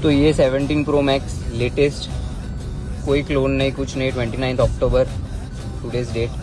तो ये 17 pro max latest, कोई क्लोन नहीं, कुछ नहीं, 29 अक्टूबर टुडेज डेट।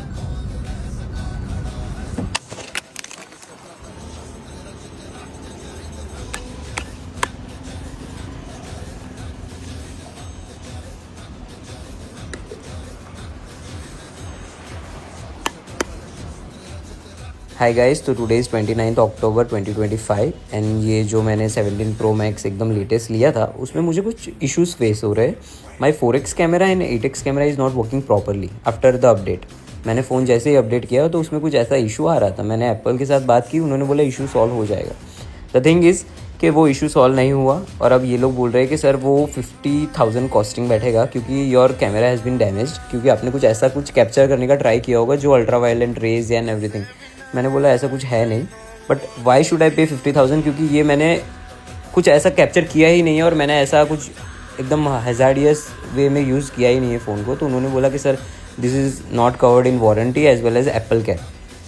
हाय गाइस, तो टुडे इज़ 29 अक्टूबर 2025 एंड ये जो मैंने 17 प्रो मैक्स एकदम लेटेस्ट लिया था उसमें मुझे कुछ इश्यूज फेस हो रहे हैं। My 4x camera and 8x camera is not working properly after the update. मैंने फ़ोन जैसे ही अपडेट किया तो उसमें कुछ ऐसा इशू आ रहा था। मैंने एप्पल के साथ बात की, उन्होंने बोला इशू सॉल्व हो जाएगा। द थिंग इज़ कि वो इशू सॉल्व नहीं हुआ और अब ये लोग बोल रहे हैं कि सर वो 50,000 कॉस्टिंग बैठेगा क्योंकि your camera has been damaged, क्योंकि आपने कुछ ऐसा कुछ कैप्चर करने का ट्राई किया होगा जो ultra violent rays and everything. मैंने बोला ऐसा कुछ है नहीं, बट वाई शुड आई पे 50,000, क्योंकि ये मैंने कुछ ऐसा कैप्चर किया ही नहीं है और मैंने ऐसा कुछ एकदम हैज़ार्डियस वे में यूज़ किया ही नहीं है फ़ोन को। तो उन्होंने बोला कि sir this is not covered in warranty as well as Apple care.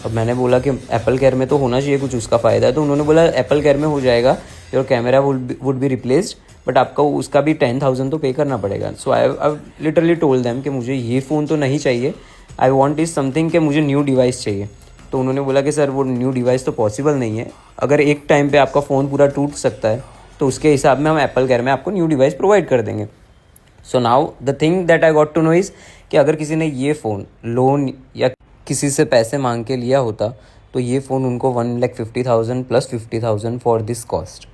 अब मैंने बोला कि एप्पल केयर में तो होना चाहिए कुछ उसका फ़ायदा है। तो उन्होंने बोला एप्पल केयर में हो जाएगा, your camera would be replaced, but आपका उसका भी 10,000 तो पे करना पड़ेगा। सो आई लिटरली टोल्ड देम कि मुझे ये फ़ोन तो नहीं चाहिए, आई वॉन्ट इज़ समथिंग कि मुझे न्यू डिवाइस चाहिए। तो उन्होंने बोला कि सर वो न्यू डिवाइस तो पॉसिबल नहीं है, अगर एक टाइम पे आपका फ़ोन पूरा टूट सकता है तो उसके हिसाब में हम एप्पल केयर में आपको न्यू डिवाइस प्रोवाइड कर देंगे। So now the thing that I got to know is कि अगर किसी ने ये फ़ोन लोन या किसी से पैसे मांग के लिया होता तो ये फ़ोन उनको 1,50,000 plus 50,000 for this cost.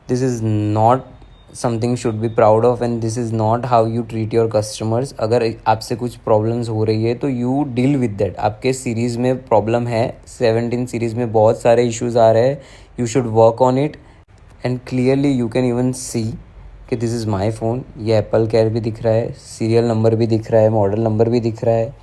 This is not something should be proud of and this is not how you treat your customers. अगर आपसे कुछ प्रॉब्लम्स हो रही है तो यू डील विद दैट। आपके सीरीज़ में प्रॉब्लम है, 17 सीरीज़ में बहुत सारे इश्यूज़ आ रहे हैं, you should work on it and clearly you can even see कि दिस इज़ माई फ़ोन। ये एप्पल केयर भी दिख रहा है, सीरियल नंबर भी दिख रहा है, मॉडल नंबर भी दिख रहा है।